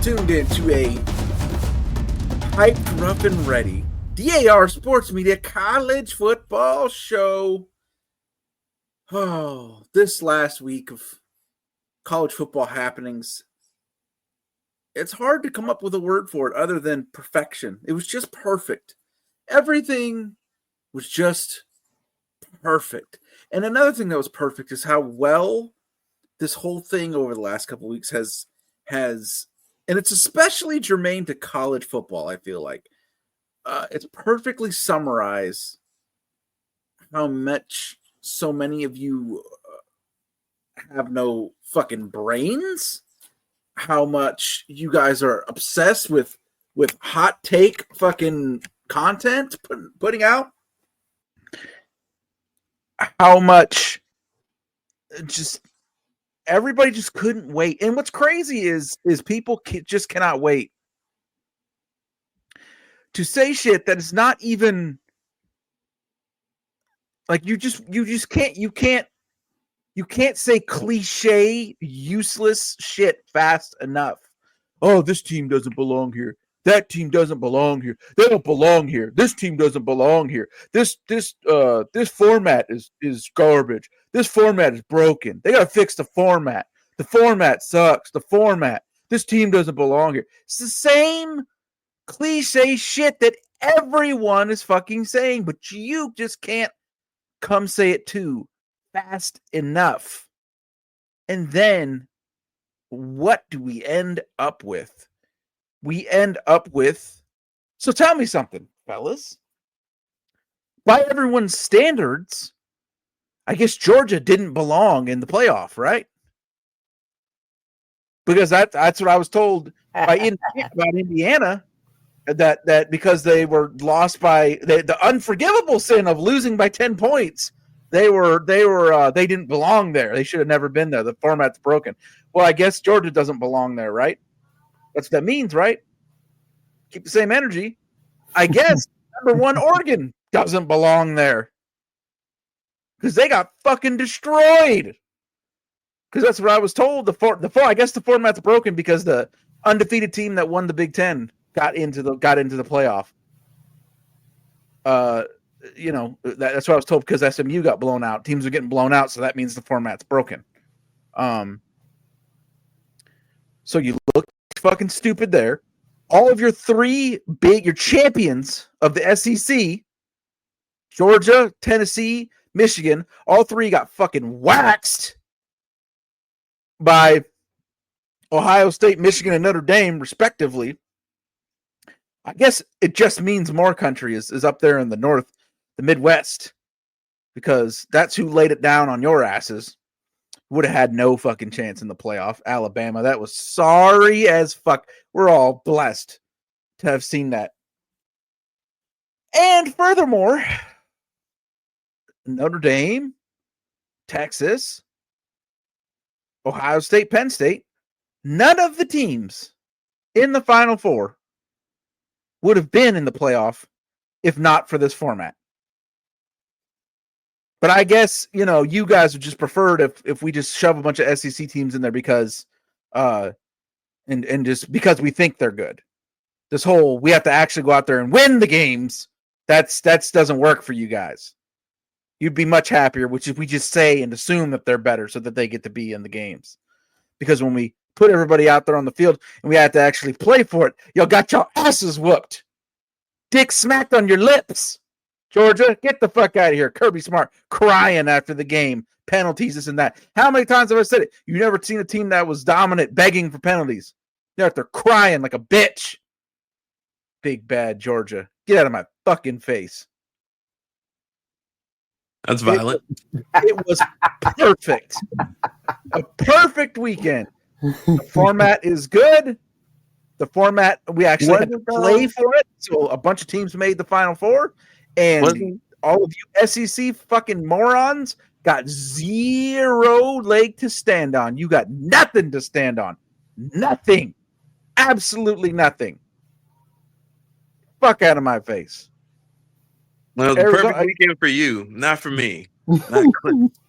tuned into a hyped, rough, and ready DAR Sports Media college football show. Oh, this last week of college football happenings, it's hard to come up with a word for it other than perfection. It was just perfect. Everything was just perfect. And another thing that was perfect is how well this whole thing over the last couple of weeks has and it's especially germane to college football, I feel like. It's perfectly summarized how much so many of you have no fucking brains, how much you guys are obsessed with hot take fucking content putting out, how much just everybody just couldn't wait. And what's crazy is people just cannot wait to say shit that is not even like you can't say cliche useless shit fast enough. Oh, this team doesn't belong here. That team doesn't belong here. They don't belong here. This team doesn't belong here. This format is garbage. This format is broken. They got to fix the format. The format sucks. The format. This team doesn't belong here. It's the same cliche shit that everyone is fucking saying, but you just can't come say it too fast enough. And then what do we end up with? We end up with, so tell me something, fellas. By everyone's standards, I guess Georgia didn't belong in the playoff, right? Because that's what I was told by Indiana, that because they were lost by the unforgivable sin of losing by 10 points, they didn't belong there. They should have never been there. The format's broken. Well, I guess Georgia doesn't belong there, right? That's what that means, right? Keep the same energy. I guess number one Oregon doesn't belong there because they got fucking destroyed. Because that's what I was told. I guess the format's broken because the undefeated team that won the Big Ten got into the playoff. That's what I was told because SMU got blown out. Teams are getting blown out, so that means the format's broken. So you look fucking stupid there. All of your your champions of the SEC, Georgia, Tennessee, Michigan, all three got fucking waxed by Ohio State, Michigan, and Notre Dame, respectively. I guess it just means more country is up there in the north, the Midwest, because that's who laid it down on your asses. Would have had no fucking chance in the playoff. Alabama, that was sorry as fuck. We're all blessed to have seen that. And furthermore, Notre Dame, Texas, Ohio State, Penn State, none of the teams in the Final Four would have been in the playoff if not for this format. But I guess, you guys would just prefer it if we just shove a bunch of SEC teams in there because and just because we think they're good. This whole we have to actually go out there and win the games, that doesn't work for you guys. You'd be much happier, which if we just say and assume that they're better so that they get to be in the games. Because when we put everybody out there on the field and we have to actually play for it, y'all got your asses whooped. Dick smacked on your lips. Georgia, get the fuck out of here. Kirby Smart crying after the game. Penalties, this and that. How many times have I said it? You've never seen a team that was dominant begging for penalties. You're out there crying like a bitch. Big bad Georgia. Get out of my fucking face. That's violent. It was perfect. A perfect weekend. The format is good. The format, we actually had to play for it. So a bunch of teams made the Final Four. And all of you SEC fucking morons got zero leg to stand on. You got nothing to stand on. Nothing. Absolutely nothing. Fuck out of my face. Well, the perfect weekend for you, not for me.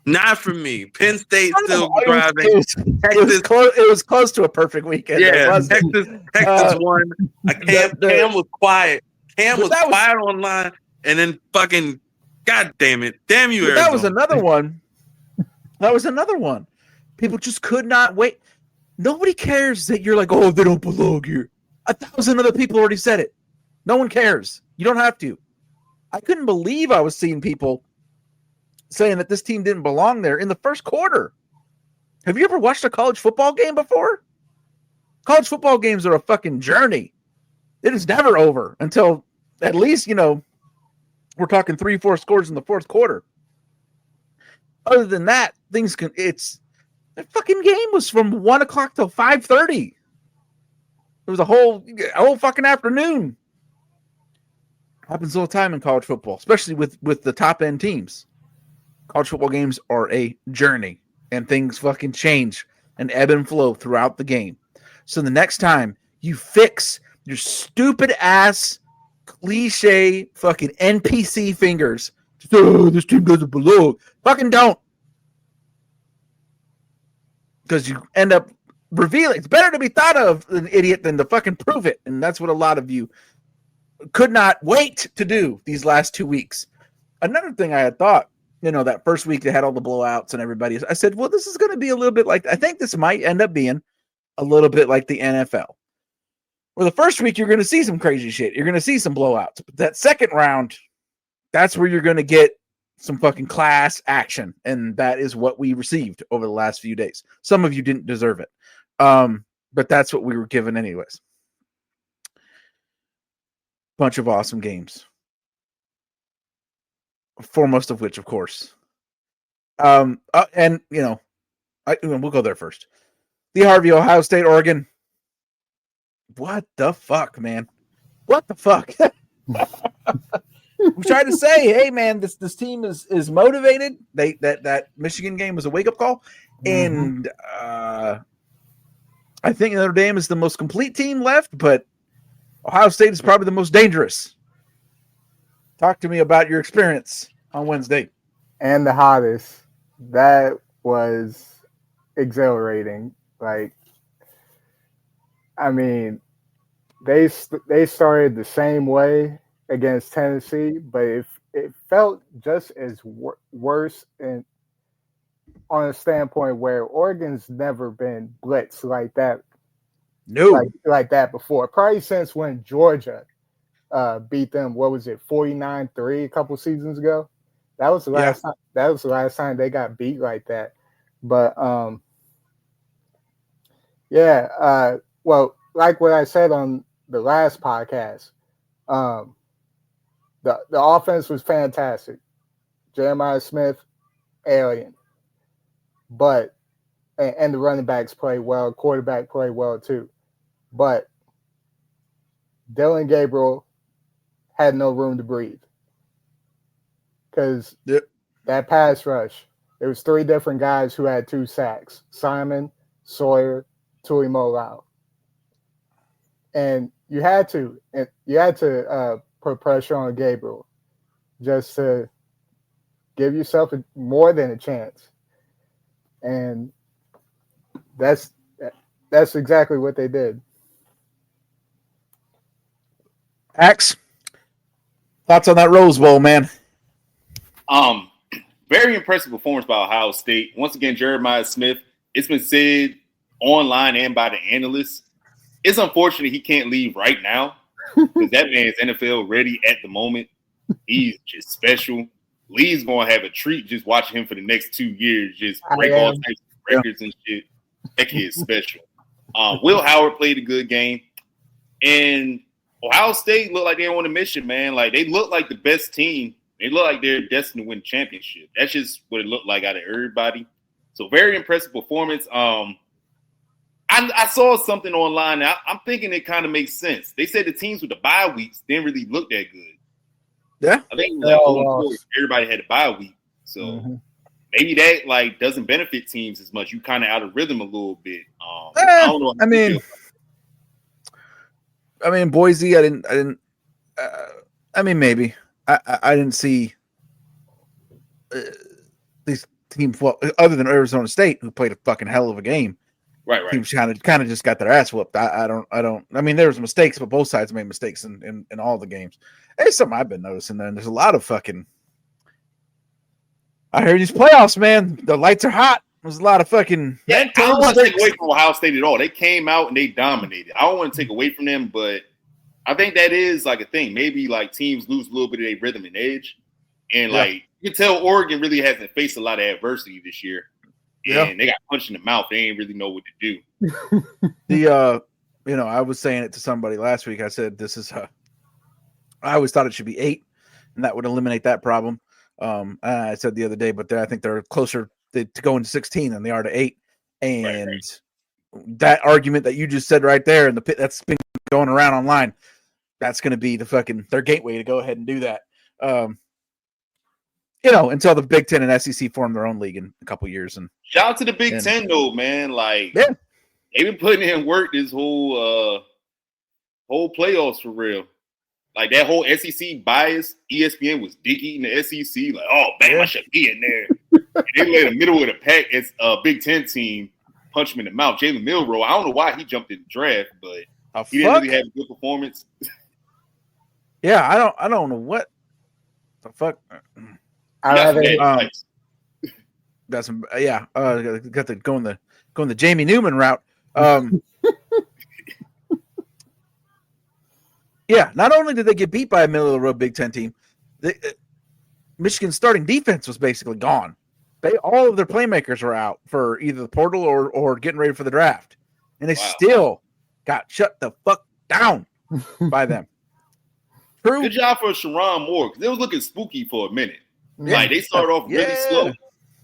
Not for me. Penn State still It driving. was close. It was close to a perfect weekend. Yeah, Texas won. Cam was quiet. Cam was quiet online, and then fucking, God damn it, damn you, Arizona. That was another one. That was another one. People just could not wait. Nobody cares that you're like, oh, they don't belong here. 1,000 other people already said it. No one cares. You don't have to. I couldn't believe I was seeing people saying that this team didn't belong there in the first quarter. Have you ever watched a college football game before? College football games are a fucking journey. It is never over until at least, we're talking 3-4 scores in the fourth quarter. Other than that, that fucking game was from 1:00 till 5:30. It was a whole fucking afternoon. Happens all the time in college football, especially with the top end teams. College football games are a journey, and things fucking change and ebb and flow throughout the game. So the next time you fix your stupid ass cliche fucking NPC fingers, this team doesn't belong. Fucking don't. Because you end up revealing. It's better to be thought of an idiot than to fucking prove it. And that's what a lot of you could not wait to do these last 2 weeks. Another thing I had thought, that first week they had all the blowouts and everybody. I said, well, this is going to be a little bit like, I think this might end up being a little bit like the NFL. Well, the first week you're going to see some crazy shit. You're going to see some blowouts. But that second round, that's where you're going to get some fucking class action. And that is what we received over the last few days. Some of you didn't deserve it. But that's what we were given anyways. Bunch of awesome games. Foremost of which, of course. We'll go there first. The Harvey, Ohio State, Oregon. What the fuck, man? What the fuck? We tried to say, hey, man, this team is motivated. That Michigan game was a wake up call, and I think Notre Dame is the most complete team left, but Ohio State is probably the most dangerous. Talk to me about your experience on Wednesday. And the hottest. That was exhilarating. Like, I mean, they started the same way against Tennessee, but it felt just as worse on a standpoint where Oregon's never been blitzed like that. No, like that before. Probably since when Georgia beat them. What was it, 49-3 a couple seasons ago? That was the last time. That was the last time they got beat like that. But well, like what I said on the last podcast, the offense was fantastic. Jeremiah Smith, alien. But and the running backs play well, quarterback play well too. But Dylan Gabriel had no room to breathe. Because that pass rush, there was 3 different guys who had 2 sacks. Simon, Sawyer, Tui Molau. And you had to put pressure on Gabriel just to give yourself more than a chance. And that's exactly what they did. Axe, thoughts on that Rose Bowl, man? Very impressive performance by Ohio State. Once again, Jeremiah Smith. It's been said online and by the analysts. It's unfortunate he can't leave right now because that man's NFL ready at the moment. He's just special. Lee's going to have a treat just watching him for the next 2 years, just break all types of records and shit. That kid's special. Will Howard played a good game. And Ohio State looked like they were on a mission, man. Like, they look like the best team. They look like they're destined to win the championship. That's just what it looked like out of everybody. So, very impressive performance. I saw something online. I'm thinking it kind of makes sense. They said the teams with the bye weeks didn't really look that good. Yeah. I think everybody had a bye week. So maybe that doesn't benefit teams as much. You kind of out of rhythm a little bit. I don't know. I mean, Boise, I didn't maybe. I didn't see team, other than Arizona State, who played a fucking hell of a game. Right. Teams kind of just got their ass whooped. I mean, there was mistakes, but both sides made mistakes in all the games. It's something I've been noticing. Then there's a lot of fucking. I heard these playoffs, man. The lights are hot. There's a lot of fucking. Yeah, I don't want to take away from Ohio State at all. They came out and they dominated. I don't want to take away from them, but I think that is like a thing. Maybe like teams lose a little bit of their rhythm and edge, and like you can tell Oregon really hasn't faced a lot of adversity this year. And they got punched in the mouth. They ain't really know what to do. I was saying it to somebody last week. I said this is I always thought it should be 8, and that would eliminate that problem. I said the other day, but I think they're closer to going to 16 than they are to 8. And that argument that you just said right there, and that's been going around online, that's going to be their gateway to go ahead and do that. Until the Big Ten and SEC form their own league in a couple years. And shout out to the Big Ten though, man. Like, they've been putting in work this whole playoffs for real. Like that whole SEC bias, ESPN was dick eating the SEC. Like, oh man, I should be in there. And they let the middle of the pack as a Big Ten team punch him in the mouth. Jalen Milroe, I don't know why he jumped in the draft, but he didn't really have a good performance. Yeah, I don't know what the fuck. Got the going the Jamie Newman route. Not only did they get beat by a middle of the road Big Ten team, Michigan's starting defense was basically gone. All of their playmakers were out for either the portal or getting ready for the draft, and they still got shut the fuck down by them. True. Good job for Sharon Moore, because it was looking spooky for a minute. Yeah. Like, they started off really slow.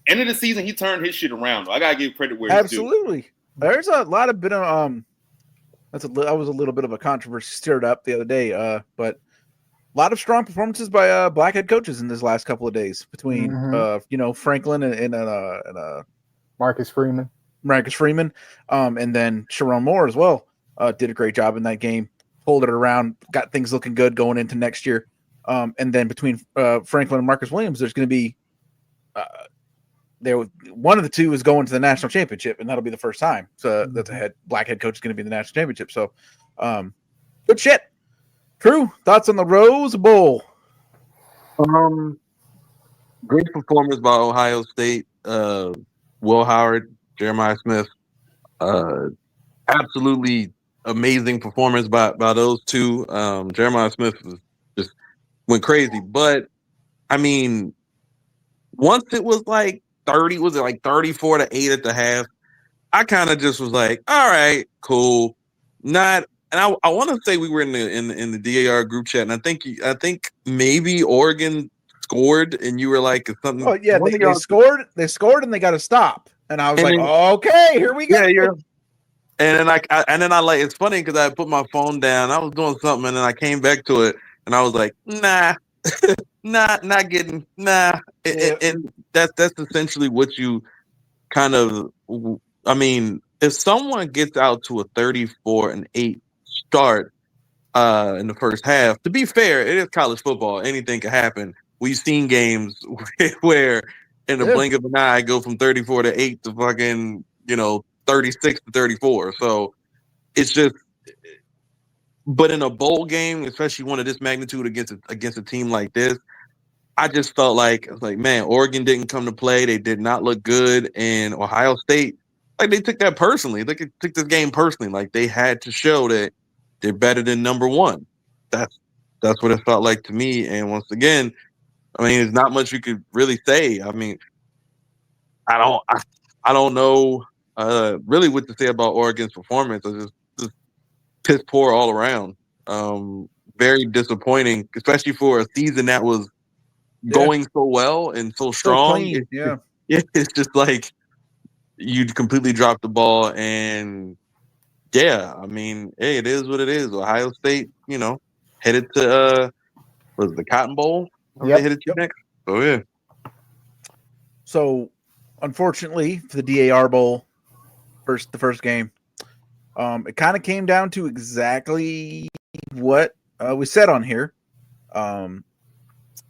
End of the season, he turned his shit around. I gotta give credit where it's due. Absolutely. There's a lot of bit of that was a little bit of a controversy stirred up the other day. But a lot of strong performances by black head coaches in this last couple of days between Franklin and Marcus Freeman. And then Sharon Moore as well. Did a great job in that game. Pulled it around, got things looking good going into next year. And then between Franklin and Marcus Williams, there's going to be one of the two is going to the national championship, and that'll be the first time. So that the black head coach is going to be in the national championship. So good shit. True. Thoughts on the Rose Bowl? Great performance by Ohio State. Will Howard, Jeremiah Smith. Absolutely amazing performance by those two. Jeremiah Smith just went crazy. But I mean, once it was like 34-8 at the half, I kind of just was like, all right, cool. I want to say we were in the DAR group chat, and I think maybe Oregon scored, and you were like, something. Oh yeah, they scored. They scored, and they got to stop. And I was okay, here we go. Yeah. And then I like, it's funny because I put my phone down. I was doing something, and then I came back to it, and I was like, nah, not getting, nah. Yeah. And that's essentially what you kind of. I mean, if someone gets out to a 34-8 start in the first half, to be fair, it is college football. Anything can happen. We've seen games where in the blink of an eye go from 34-8 to fucking 36-34. So it's just, but in a bowl game, especially one of this magnitude against a team like this, I just felt like, man, Oregon didn't come to play. They did not look good, and Ohio State, like, they took that personally. They took this game personally. Like, they had to show that they're better than number one. That's what it felt like to me. And once again, I mean, there's not much you could really say. I mean, I don't know really what to say about Oregon's performance. It's just piss poor all around. Very disappointing, especially for a season that was going so well and so strong. It's just like you completely dropped the ball, and I mean, hey, it is what it is. Ohio State, headed to was it the Cotton Bowl? They headed to next. Oh yeah. So, unfortunately, for the DAR Bowl, the first game, it kind of came down to exactly what we said on here.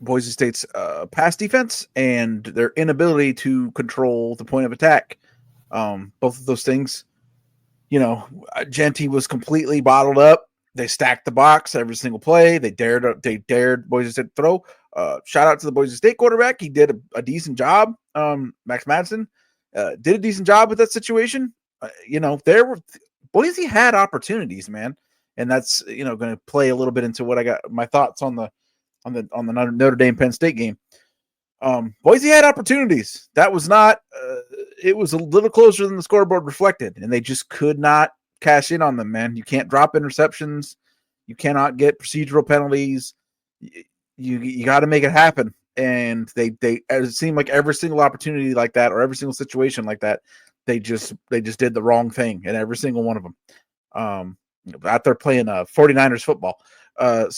Boise State's pass defense and their inability to control the point of attack. Both of those things, Genty was completely bottled up. They stacked the box every single play. They dared Boise State to throw. Shout out to the Boise State quarterback. He did a decent job. Max Madsen did a decent job with that situation. Boise had opportunities, man, and that's going to play a little bit into what I got my thoughts on the Notre Dame Penn State game. Boise had opportunities. That was not. It was a little closer than the scoreboard reflected, and they just could not cash in on them. Man, you can't drop interceptions. You cannot get procedural penalties. You got to make it happen. And they it seemed like every single opportunity like that, or every single situation like that, they just did the wrong thing in every single one of them. Out there playing 49ers football. But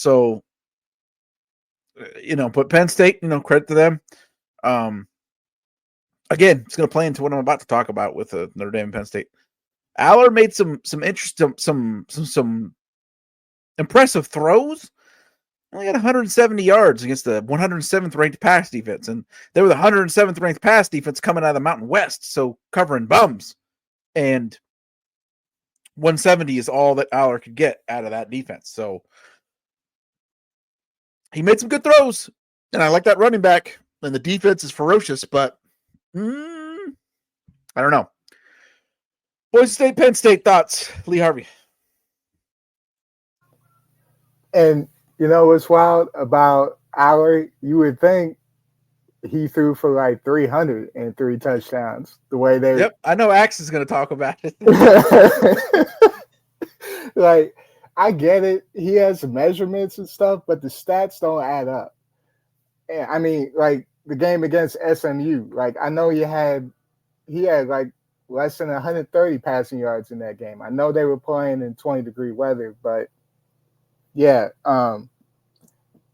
Penn State, credit to them. Again, it's going to play into what I'm about to talk about with Notre Dame and Penn State. Aller made some interesting, some impressive throws. Only got 170 yards against the 107th ranked pass defense, and they were the 107th ranked pass defense coming out of the Mountain West, so covering bums. And 170 is all that Aller could get out of that defense. So he made some good throws, and I like that running back. And the defense is ferocious, but I don't know. Boise State, Penn State thoughts, Lee Harvey. And what's wild about Aller? You would think he threw for like 303 touchdowns. The way they, yep, I know Axe is going to talk about it. Like, I get it. He has measurements and stuff, but the stats don't add up. And I mean, like the game against SMU, like I know he had like less than 130 passing yards in that game. I know they were playing in 20-degree weather, but yeah,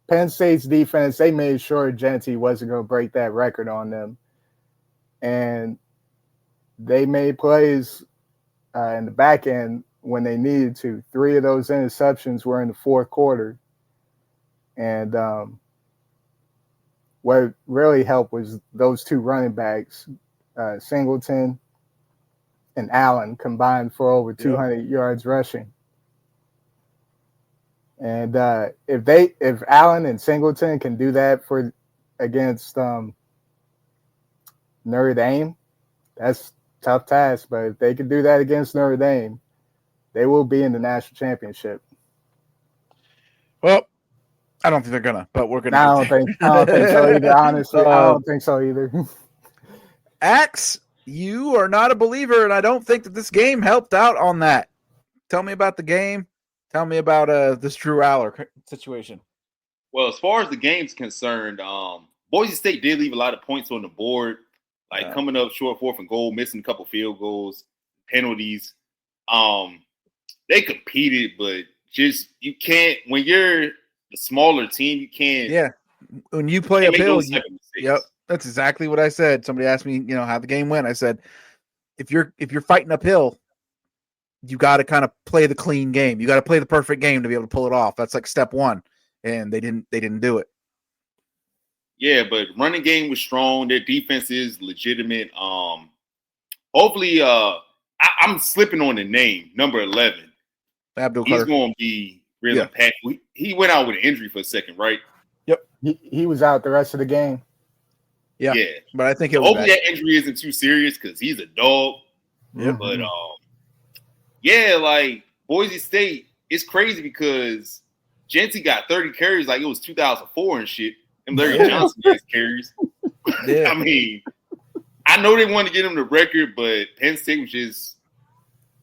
Penn State's defense, they made sure Genty wasn't going to break that record on them. And they made plays in the back end when they needed to. 3 of those interceptions were in the fourth quarter. And what really helped was those 2 running backs, Singleton and Allen, combined for over 200 yards rushing. And if Allen and Singleton can do that against Notre Dame, that's a tough task. But if they can do that against Notre Dame, they will be in the national championship. Well, I don't think they're gonna, but we're gonna. I don't think so either. Honestly, I don't think so either. Axe, you are not a believer, and I don't think that this game helped out on that. Tell me about the game. Tell me about this Drew Aller situation. Well, as far as the game's concerned, Boise State did leave a lot of points on the board, like coming up short 4th and goal, missing a couple field goals, penalties. They competed, but just you can't when you're the smaller team, you can't. Yeah, when you play uphill, yep, that's exactly what I said. Somebody asked me, how the game went. I said, if you're fighting uphill, you got to kind of play the clean game. You got to play the perfect game to be able to pull it off. That's like step 1, and they didn't do it. Yeah, but running game was strong. Their defense is legitimate. Hopefully, I'm slipping on the name, number 11. Abdul He's going to be really impactful. He went out with an injury for a second, right? Yep. He was out the rest of the game. Yeah. But I think it was hopefully that injury isn't too serious because he's a dog. Yeah. But like Boise State, it's crazy because Genty got 30 carries like it was 2004 and shit. And Larry Johnson has carries. Yeah. I mean, I know they wanted to get him the record, but Penn State was just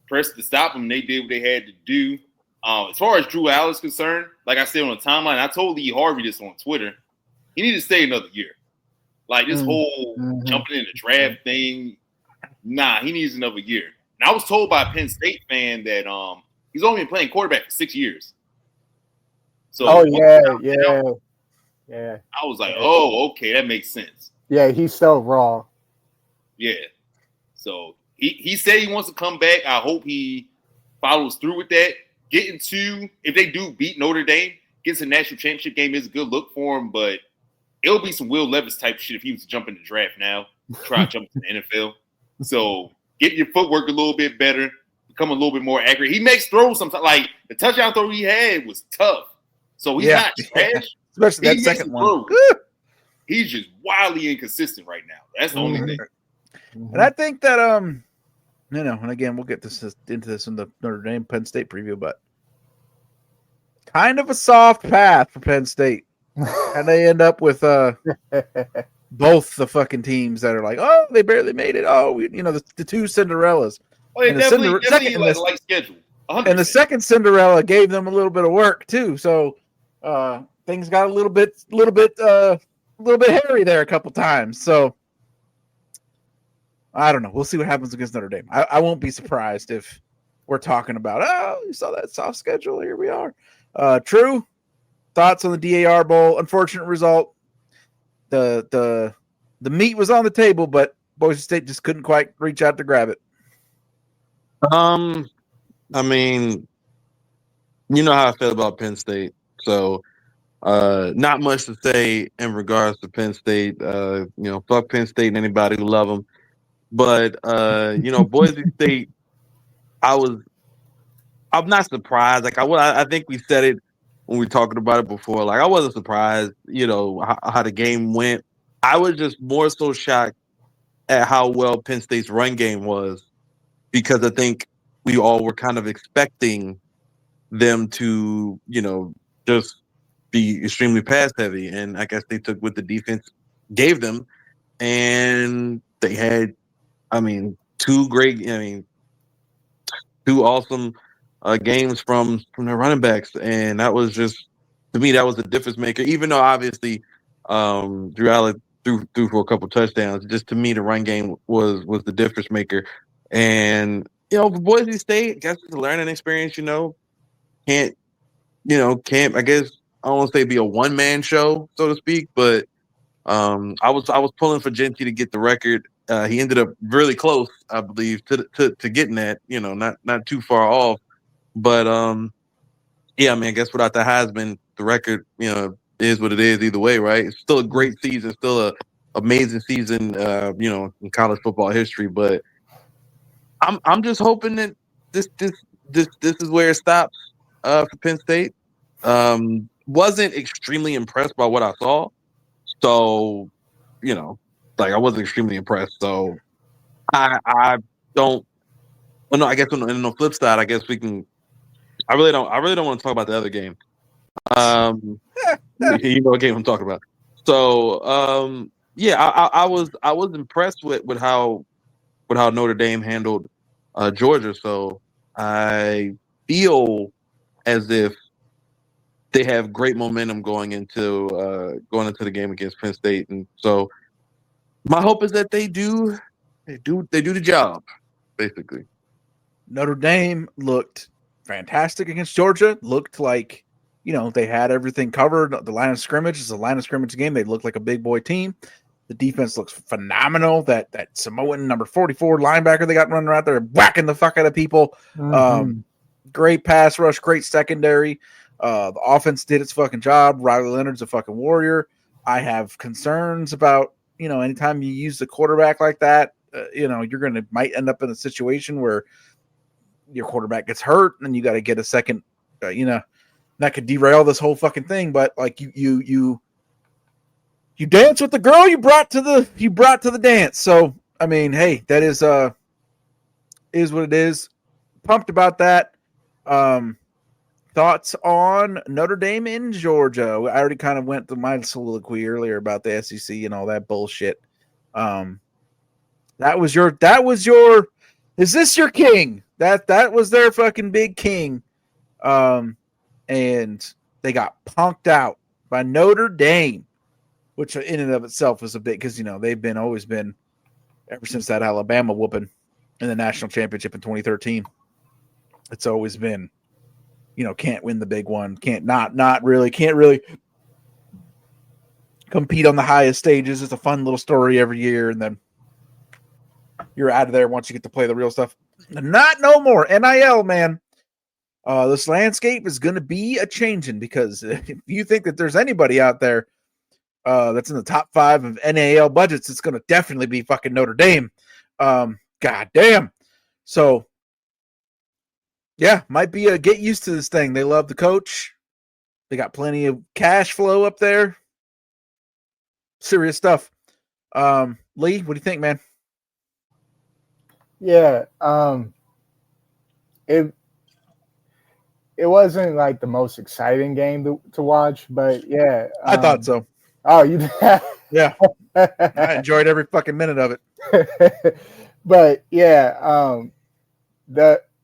pressed to stop him. They did what they had to do. As far as Drew Aller is concerned, like I said on the timeline, I told Lee Harvey this on Twitter. He needs to stay another year. Like this whole jumping in the draft thing, nah, he needs another year. And I was told by a Penn State fan that he's only been playing quarterback for 6 years. So I was like, oh, okay, that makes sense. Yeah, he's still raw. Yeah. So he said he wants to come back. I hope he follows through with that. Getting to, if they do beat Notre Dame, gets a national championship game is a good look for him. But it'll be some Will Levis type shit if he was to jump in the draft now, try to jump to the NFL. So get your footwork a little bit better, become a little bit more accurate. He makes throws sometimes. Like the touchdown throw he had was tough. So he's not trash. Especially that second one. He's just wildly inconsistent right now. That's the only thing. And I think that and again we'll get into this in the Notre Dame Penn State preview, but kind of a soft path for Penn State. And they end up with both the fucking teams that are like, oh, they barely made it. Oh, the two Cinderellas. Oh, yeah, definitely light schedule. 100%. And the second Cinderella gave them a little bit of work too. So things got a little bit hairy there a couple times. So I don't know. We'll see what happens against Notre Dame. I won't be surprised if we're talking about, oh, you saw that soft schedule. Here we are. True. Thoughts on the DAR Bowl? Unfortunate result. The meat was on the table, but Boise State just couldn't quite reach out to grab it. I mean, you know how I feel about Penn State, so not much to say in regards to Penn State. Fuck Penn State and anybody who love them. But Boise State, I'm not surprised. Like I think we said it when we were talking about it before. Like I wasn't surprised, how the game went. I was just more so shocked at how well Penn State's run game was, because I think we all were kind of expecting them to, just be extremely pass heavy. And I guess they took what the defense gave them, and they had, two awesome games from their running backs. And that was just, to me, that was a difference maker, even though obviously Drew Allen threw for a couple touchdowns. Just to me, the run game was the difference maker. And, for Boise State, I guess it's a learning experience, can't, I guess, I don't want to say be a one-man show, so to speak, but I was pulling for Genty to get the record. He ended up really close, I believe, to getting that, not too far off. But I guess without the Heisman, the record, is what it is either way, right? It's still a great season, still a amazing season, in college football history. But I'm just hoping that this is where it stops for Penn State. Wasn't extremely impressed by what I saw, so I wasn't extremely impressed. So I don't. Well, no, I guess on the flip side, I guess we can. I really don't want to talk about the other game. You know what game I'm talking about. So I was impressed with how Notre Dame handled Georgia. So I feel as if they have great momentum going into the game against Penn State, and so my hope is that they do the job, basically. Notre Dame looked fantastic against Georgia. Looked like, they had everything covered. The line of scrimmage is a line of scrimmage game. They looked like a big boy team. The defense looks phenomenal. That Samoan number 44 linebacker they got running around there whacking the fuck out of people. Mm-hmm. Great pass rush, great secondary. The offense did its fucking job. Riley Leonard's a fucking warrior. I have concerns about, anytime you use the quarterback like that, might end up in a situation where your quarterback gets hurt and you got to get a second, that could derail this whole fucking thing. But like you dance with the girl you brought to the dance. So, hey, that is what it is. Pumped about that. Thoughts on Notre Dame in Georgia? I already kind of went to my soliloquy earlier about the SEC and all that bullshit. That was your. Is this your king? That was their fucking big king. And they got punked out by Notre Dame, which in and of itself was a bit, because they've always been ever since that Alabama whooping in the national championship in 2013. It's always been, can't win the big one, can't really compete on the highest stages. It's a fun little story every year, and then you're out of there once you get to play the real stuff. Not no more. NIL, man. This landscape is going to be a changing, because if you think that there's anybody out there that's in the top 5 of NAL budgets, it's going to definitely be fucking Notre Dame. God damn. So, yeah, might be a get used to this thing. They love the coach. They got plenty of cash flow up there. Serious stuff. Lee, what do you think, man? Yeah, it wasn't like the most exciting game to watch, but yeah, I thought so. Oh, you? Yeah, I enjoyed every fucking minute of it. But yeah,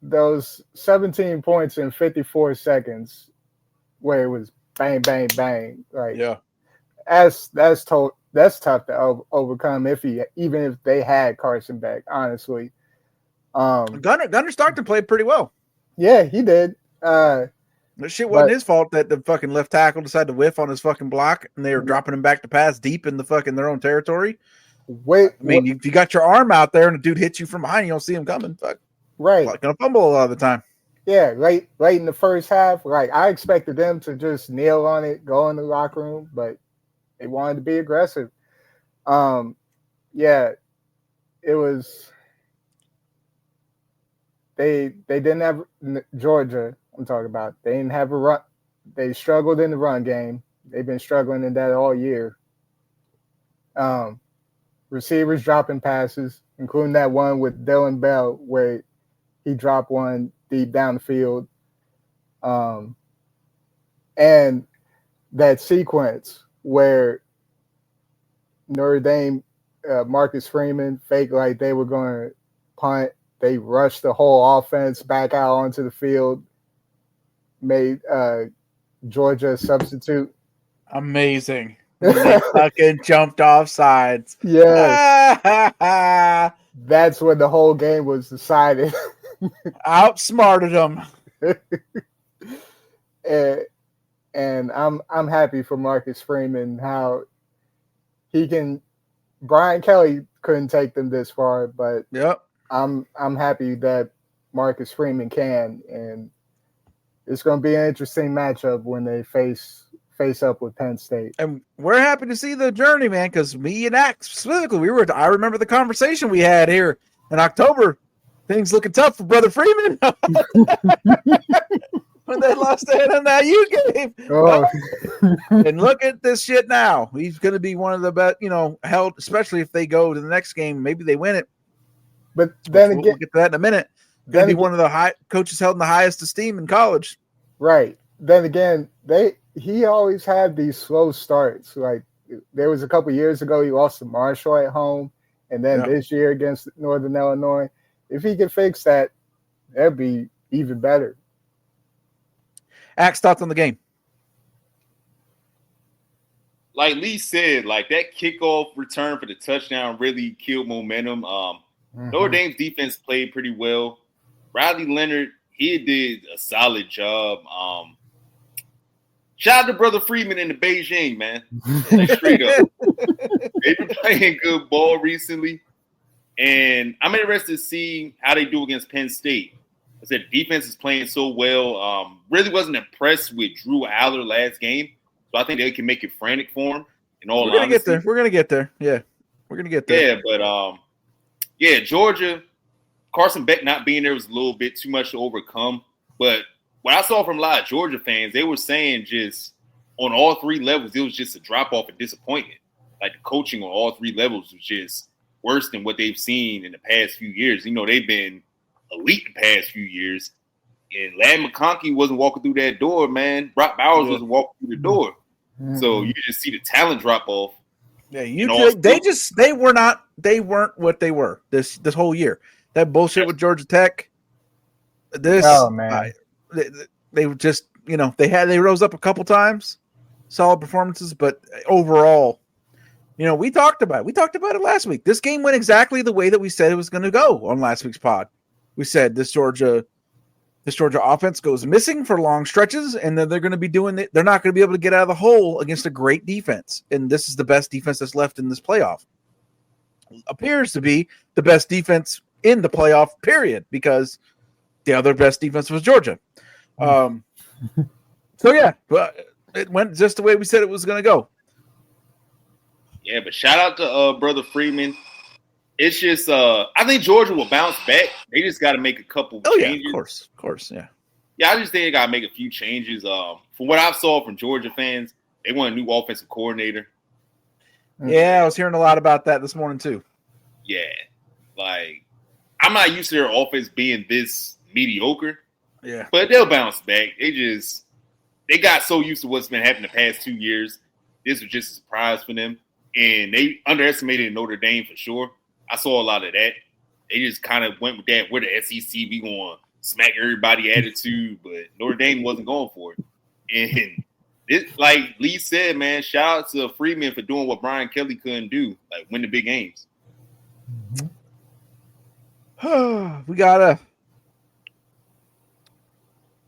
those 17 points in 54 seconds, where it was bang, bang, bang. Like, yeah, that's tough to overcome even if they had Carson back. Honestly, Gunnar Stockton played pretty well. Yeah, he did. That shit wasn't his fault that the fucking left tackle decided to whiff on his fucking block, and they were dropping him back to pass deep in the fucking their own territory. If you got your arm out there and a dude hits you from behind, you don't see him coming. Fuck. Right. Like gonna fumble a lot of the time. Yeah, late in the first half, like I expected them to just kneel on it, go in the locker room, but they wanted to be aggressive. Yeah, it was. They didn't have Georgia. I'm talking about. They didn't have a run. They struggled in the run game. They've been struggling in that all year. Receivers dropping passes, including that one with Dylan Bell, where he dropped one deep down the field. And that sequence where Notre Dame, Marcus Freeman, faked like they were going to punt. They rushed the whole offense back out onto the field, made Georgia a substitute. Amazing. They fucking jumped off sides. Yes. That's when the whole game was decided. Outsmarted them. And I'm happy for Marcus Freeman, how he can. Brian Kelly couldn't take them this far, but yep. I'm happy that Marcus Freeman can, and it's going to be an interesting matchup when they face up with Penn State. And we're happy to see the journey, man, because me and Axe specifically, I remember the conversation we had here in October. Things looking tough for Brother Freeman when they lost the NIU game. Oh. And look at this shit now. He's going to be one of the best, held, especially if they go to the next game. Maybe they win it. But then again, we'll get to that in a minute. Going to be one of the high coaches held in the highest esteem in college. Right. Then again, he always had these slow starts. Like there was a couple years ago, he lost to Marshall at home, and then this year against Northern Illinois. If he could fix that, that'd be even better. Axe, thoughts on the game? Like Lee said, like that kickoff return for the touchdown really killed momentum. Notre Dame's defense played pretty well. Riley Leonard, he did a solid job. Shout out to Brother Freeman in the Beijing, man. Like, straight up. They've been playing good ball recently. And I'm interested to see how they do against Penn State. I said defense is playing so well. Really wasn't impressed with Drew Aller last game. So I think they can make it frantic for him. We're going to get there. We're going to get there. Yeah. We're going to get there. Yeah, but Georgia, Carson Beck not being there was a little bit too much to overcome. But what I saw from a lot of Georgia fans, they were saying just on all three levels, it was just a drop-off and disappointment. Like the coaching on all three levels was just worse than what they've seen in the past few years. They've been elite the past few years. And Lad McConkey wasn't walking through that door, man. Brock Bowers wasn't walking through the door. Mm-hmm. So you just see the talent drop off. Yeah, they weren't what they were this whole year. That bullshit with Georgia Tech. They were just, they rose up a couple times, solid performances, but overall, we talked about it last week. This game went exactly the way that we said it was going to go on last week's pod. We said this Georgia offense goes missing for long stretches, and then they're going to be doing it. They're not going to be able to get out of the hole against a great defense. And this is the best defense that's left in this playoff. Appears to be the best defense in the playoff period, because the other best defense was Georgia. So yeah, but it went just the way we said it was going to go. Yeah, but shout out to brother Freeman. It's just I think Georgia will bounce back. They just got to make a couple changes. Yeah, of course, yeah. Yeah, I just think they got to make a few changes. From what I saw from Georgia fans, they want a new offensive coordinator. Yeah, I was hearing a lot about that this morning too. Yeah, like I'm not used to their offense being this mediocre. Yeah, but they'll bounce back. They got so used to what's been happening the past 2 years. This was just a surprise for them, and they underestimated Notre Dame for sure. I saw a lot of that. They just kind of went with that. We're the SEC. We going to smack everybody attitude, but Notre Dame wasn't going for it. And it, like Lee said, man, shout out to Freeman for doing what Brian Kelly couldn't do, like win the big games. We gotta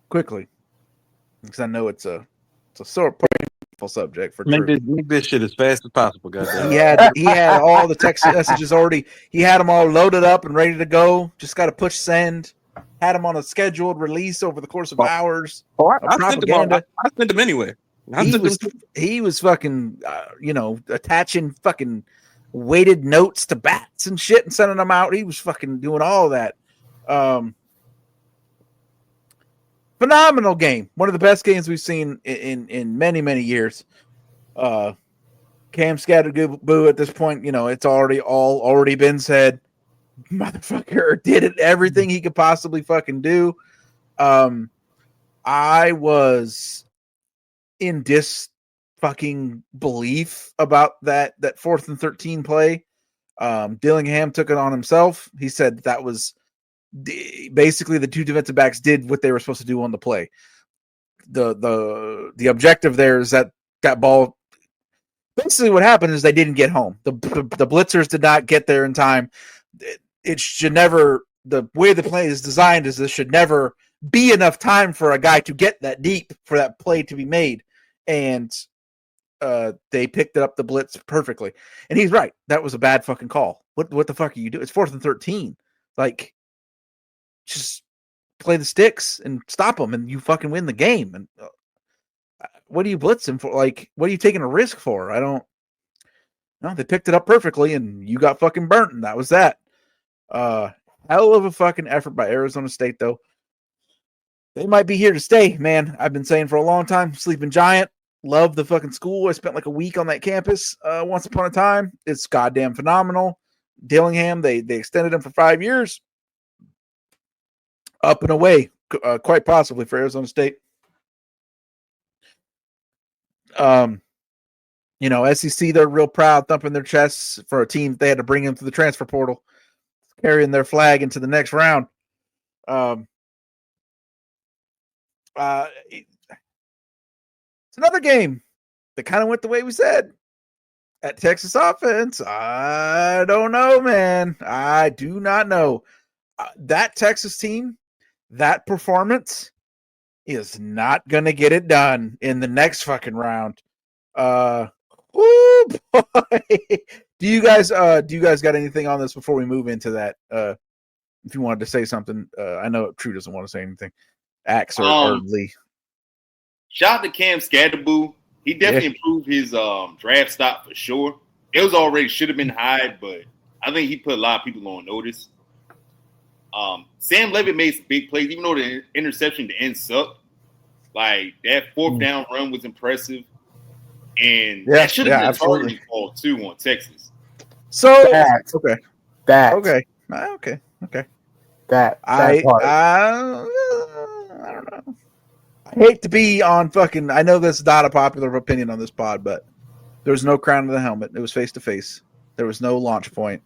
quickly, because I know it's a sore painful subject for make this shit as fast as possible, goddamn. He had all the text messages already. He had them all loaded up and ready to go. Just got to push send. Had them on a scheduled release over the course of hours. I sent them anyway. He was fucking, attaching fucking weighted notes to bats and shit and sending them out. He was fucking doing all that. Phenomenal game. One of the best games we've seen in many, many years. Cam Scatterboo at this point, it's already been said. Motherfucker did everything he could possibly fucking do. I was in fucking belief about that 4th and 13 play. Dillingham took it on himself. He said that was basically the two defensive backs did what they were supposed to do on the play. The objective there is that ball. Basically, what happened is they didn't get home. The blitzers did not get there in time. It should never. The way the play is designed is this should never be enough time for a guy to get that deep for that play to be made, and they picked it up the blitz perfectly. And he's right. That was a bad fucking call. What the fuck are you doing? It's 4th and 13. Like, just play the sticks and stop them, and you fucking win the game. And what are you blitzing for? Like, what are you taking a risk for? I don't know. They picked it up perfectly, and you got fucking burnt, and that was that. Hell of a fucking effort by Arizona State, though. They might be here to stay, man. I've been saying for a long time, Sleeping Giant. Love the fucking school. I spent like a week on that campus once upon a time. It's goddamn phenomenal. Dillingham, they extended him for 5 years. Up and away, quite possibly for Arizona State. SEC, they're real proud, thumping their chests for a team they had to bring in through the transfer portal, carrying their flag into the next round. It's another game that kind of went the way we said. At Texas offense, I don't know, man. I do not know. That Texas team, that performance is not going to get it done in the next fucking round. Boy. Do you guys got anything on this before we move into that? If you wanted to say something, I know True doesn't want to say anything. Axe or Lee. Shout out to Cam Scatterboo. He definitely improved his draft stock for sure. It was already should have been high, but I think he put a lot of people on notice. Sam Levitt made some big plays, even though the interception to end sucked. Like that 4th down run was impressive, and that should have been a targeting call too on Texas. So I don't know. I hate to be on fucking. I know this is not a popular opinion on this pod, but there was no crown of the helmet. It was face to face. There was no launch point.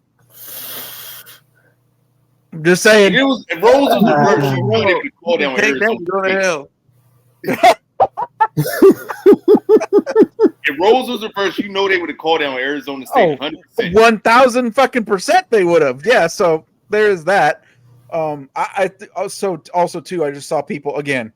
I'm just saying. If Rose was reversed, you know they would call down Arizona. If Rose was reversed, you know they would have called down Arizona State 100%. 1,000% they would have. Yeah, so there's that. I also too, I just saw people again.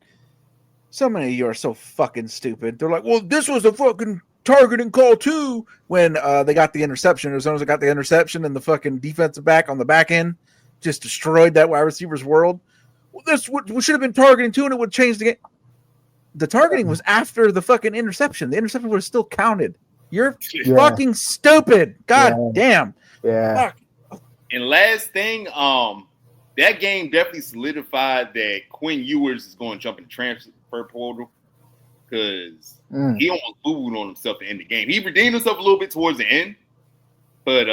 So many of you are so fucking stupid. They're like, well, this was a fucking targeting call too. When they got the interception, Arizona got the interception, and the fucking defensive back on the back end just destroyed that wide receiver's world. Well, this should have been targeting too, and it would change the game. The targeting was after the fucking interception. The interception would have still counted. You're fucking stupid. God damn. Yeah. Fuck. And last thing, that game definitely solidified that Quinn Ewers is going to jump in the transfer portal because he almost boo-booed on himself to end the game. He redeemed himself a little bit towards the end, but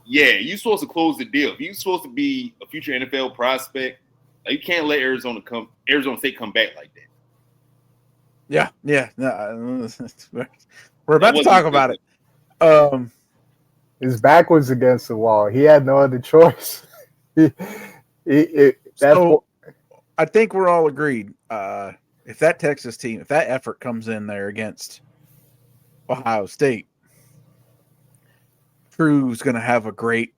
yeah, you're supposed to close the deal. If you're supposed to be a future NFL prospect, like, you can't let Arizona State come back like that. Yeah. No, we're about to talk about it. His back was against the wall. He had no other choice. So I think we're all agreed. If that Texas team, if that effort comes in there against Ohio State, Drew's going to have a great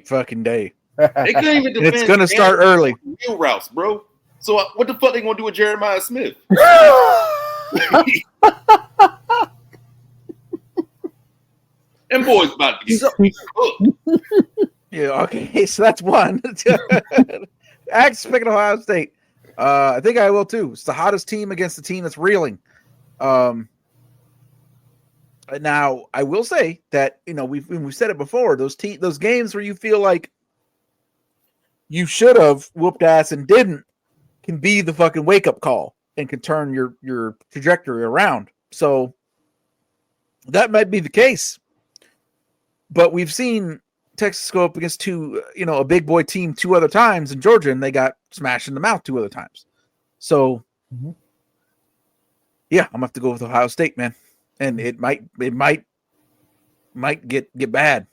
fucking day. They couldn't even defend. It's going to start early. Real routes, bro. So what the fuck they going to do with Jeremiah Smith? Them boys about to get cooked. Yeah, okay, so that's one. Speaking of Ohio State, I think I will too. It's the hottest team against the team that's reeling. Now, I will say that, we've said it before, those games where you feel like you should have whooped ass and didn't can be the fucking wake-up call and can turn your trajectory around. So that might be the case. But we've seen Texas go up against a big boy team 2 other times in Georgia, and they got smashed in the mouth 2 other times. So, yeah, I'm gonna have to go with Ohio State, man. And it might get bad.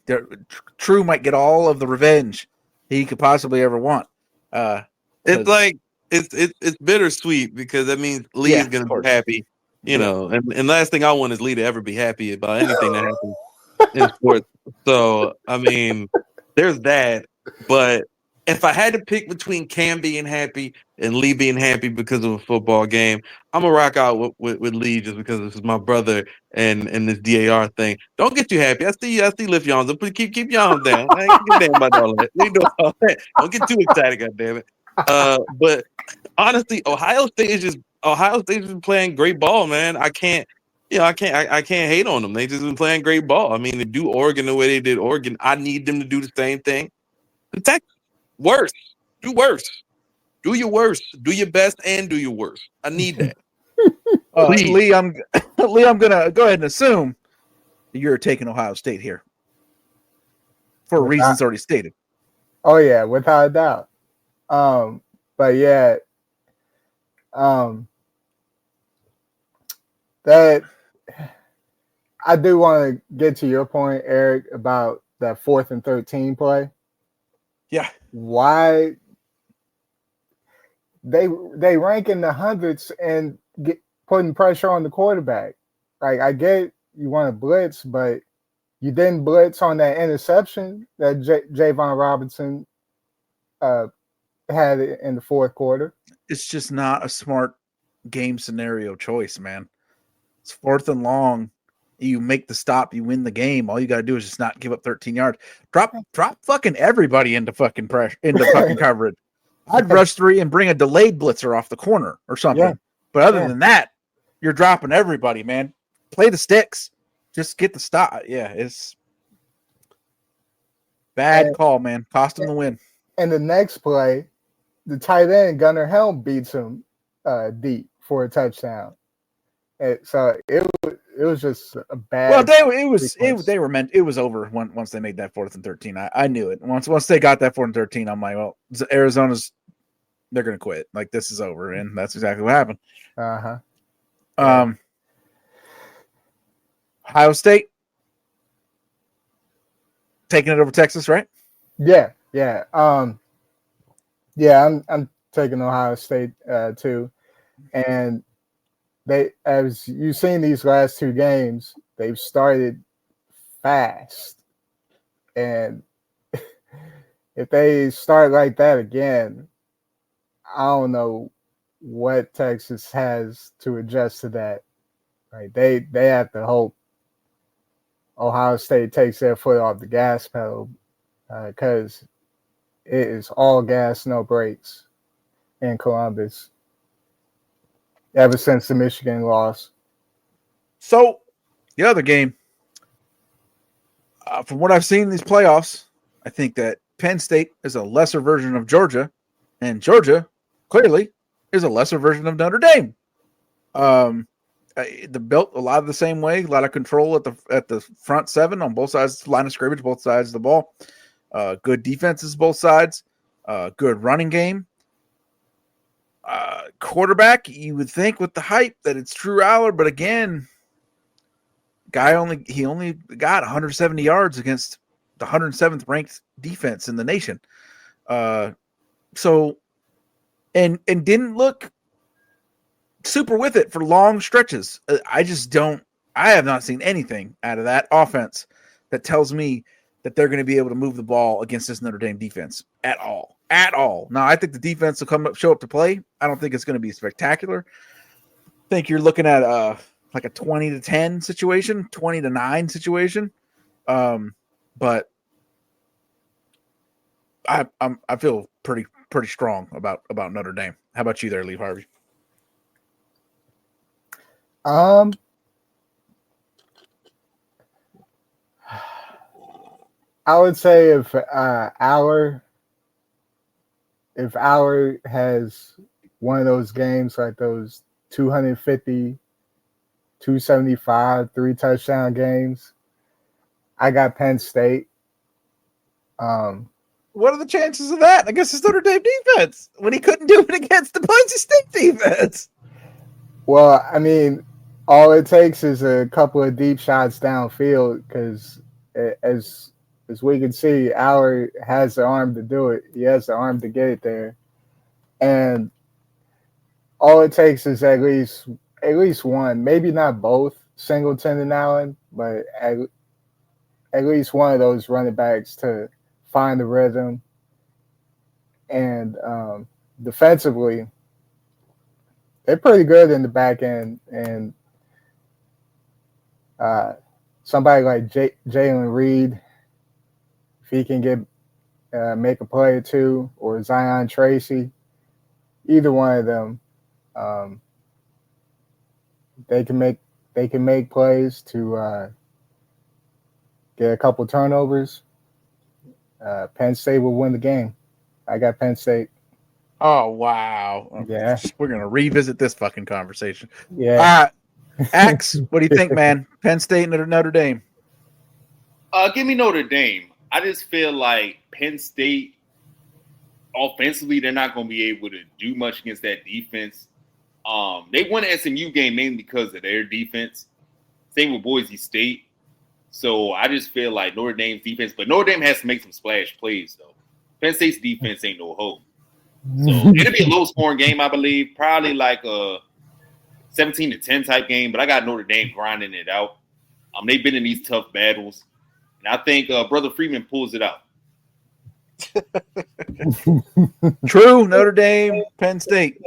True might get all of the revenge he could possibly ever want. It's like it's bittersweet because that means Lee is going to be happy, And last thing I want is Lee to ever be happy about anything that happens in sports. So I mean, there's that. But if I had to pick between Cam being happy and Lee being happy because of a football game, I'm gonna rock out with Lee just because this is my brother and this DAR thing. Don't get too happy. I see lift yawns. Keep yawns down. I ain't give a damn about all that. We do all that. Don't get too excited, goddammit. But honestly, Ohio State is just playing great ball, man. I can't hate on them. They just been playing great ball. I mean, to do Oregon the way they did Oregon, I need them to do the same thing. Worse. Do worse. Do your worst. Do your best and do your worst. I need that. Lee, I'm gonna go ahead and assume that you're taking Ohio State here for reasons already stated. Oh yeah, without a doubt. But yeah, that I do want to get to your point, Eric, about that 4th and 13 play. Yeah. Why they rank in the hundreds and putting pressure on the quarterback. Like, I get you want to blitz, but you didn't blitz on that interception that Javon Robinson had in the 4th quarter. It's just not a smart game scenario choice, man. It's 4th and long. You make the stop, you win the game. All you got to do is just not give up 13 yards. Drop fucking everybody into fucking pressure, into fucking coverage. I'd rush 3 and bring a delayed blitzer off the corner or something. Yeah. But other than that, you're dropping everybody, man. Play the sticks. Just get the stop. Yeah, it's bad call, man. Cost him the win. And the next play, the tight end Gunnar Helm beats him deep for a touchdown. And so it was just a bad. Well, it was over once they made that 4th and 13. I knew it. Once they got that 4th and 13, I'm like, well, they're gonna quit. Like, this is over, and that's exactly what happened. Ohio State taking it over Texas, right? Yeah. I'm taking Ohio State too, and they, as you've seen these last 2 games, they've started fast, and if they start like that again, I don't know what Texas has to adjust to that. Right? They have to hope Ohio State takes their foot off the gas pedal, because it is all gas, no brakes in Columbus ever since the Michigan loss. So The other game, from what I've seen in these playoffs, I think that Penn State is a lesser version of Georgia, and Georgia clearly is a lesser version of Notre Dame. They're built a lot of the same way, a lot of control at the front seven on both sides, line of scrimmage, both sides of the ball. Good defenses, both sides. Good running game. Quarterback, you would think with the hype that it's Drew Aller, but again, he only got 170 yards against the 107th ranked defense in the nation. So didn't look super with it for long stretches. I have not seen anything out of that offense that tells me that they're going to be able to move the ball against this Notre Dame defense at all. Now, I think the defense will show up to play. I don't think it's going to be spectacular. I think you're looking at like a 20-10 situation, 20-9 situation. But I feel pretty strong about Notre Dame. How about you there, Lee Harvey? I would say if Aller has one of those games like those 250, 275, 3-touchdown games, I got Penn State. What are the chances of that against the Notre Dame defense when he couldn't do it against the Boise State defense? Well, I mean, all it takes is a couple of deep shots downfield because as we can see, Aller has the arm to do it. He has the arm to get it there. And all it takes is at least one, maybe not both, Singleton and Allen, but at least one of those running backs to find the rhythm. And defensively, they're pretty good in the back end. And somebody like Jalen Reed, if he can make a play or two, or Zion Tracy, either one of them, they can make plays to get a couple turnovers. Penn State will win the game. I got Penn State. Oh, wow. Yeah. We're going to revisit this fucking conversation. Yeah. Axe, what do you think, man? Penn State and Notre Dame? Give me Notre Dame. I just feel like Penn State, offensively, they're not going to be able to do much against that defense. They won the SMU game mainly because of their defense. Same with Boise State. So I just feel like Notre Dame's defense, but Notre Dame has to make some splash plays, though. Penn State's defense ain't no hope. So it'll be a low-scoring game, I believe. Probably like a 17-10 type game, but I got Notre Dame grinding it out. They've been in these tough battles. And I think Brother Freeman pulls it out. True, Notre Dame, Penn State.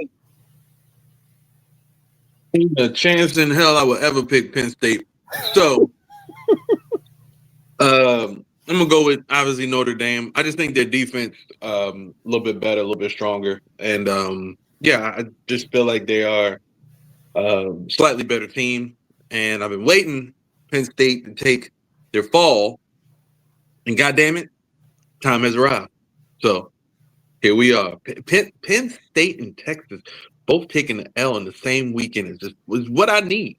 A chance in hell I would ever pick Penn State. So I'm gonna go with obviously Notre Dame. I just think their defense a little bit better, a little bit stronger, and I just feel like they are slightly better team. And I've been waiting Penn State to take their fall, and goddamn it, time has arrived. So here we are. Penn State and Texas both taking the L in the same weekend is what I need.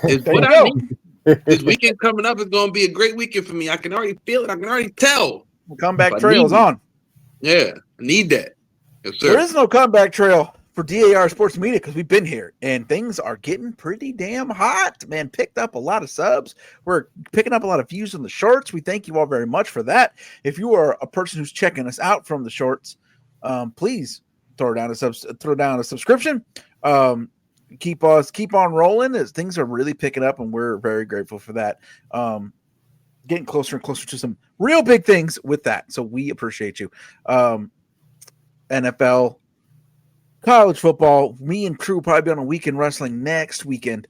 It's what I need. This weekend coming up is going to be a great weekend for me. I can already feel it. I can already tell. The comeback trail is on. Yeah, I need that. Yes, sir. There is no comeback trail for DAR Sports Media because we've been here and things are getting pretty damn hot. Man, picked up a lot of subs. We're picking up a lot of views on the shorts. We thank you all very much for that. If you are a person who's checking us out from the shorts, please throw down a subscription. Keep on rolling as things are really picking up, and we're very grateful for that. Getting closer and closer to some real big things with that, so we appreciate you. NFL, college football. Me and crew will probably be on a weekend wrestling next weekend,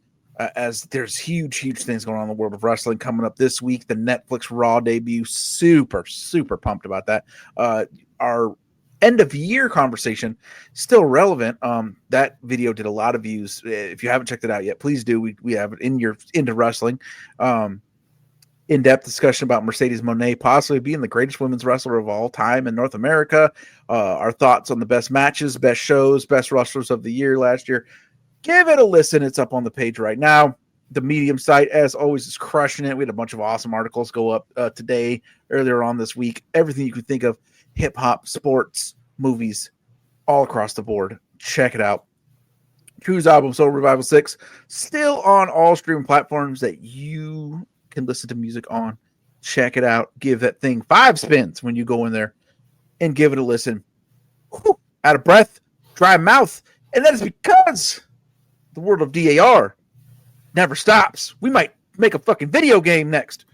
as there's huge things going on in the world of wrestling coming up this week. The Netflix Raw debut, super pumped about that. Our end of year conversation, still relevant. That video did a lot of views. If you haven't checked it out yet, please do. We have it in your into wrestling. In-depth discussion about Mercedes Moné possibly being the greatest women's wrestler of all time in North America. Our thoughts on the best matches, best shows, best wrestlers of the year last year. Give it a listen. It's up on the page right now. The Medium site, as always, is crushing it. We had a bunch of awesome articles go up today, earlier on this week. Everything you can think of, hip-hop, sports, movies, all across the board. Check it out. Drew's album, Soul Revival 6, still on all streaming platforms that you can listen to music on. Check it out. Give that thing 5 spins when you go in there and give it a listen. Whew, out of breath, dry mouth, and that is because the world of DAR never stops. We might make a fucking video game next.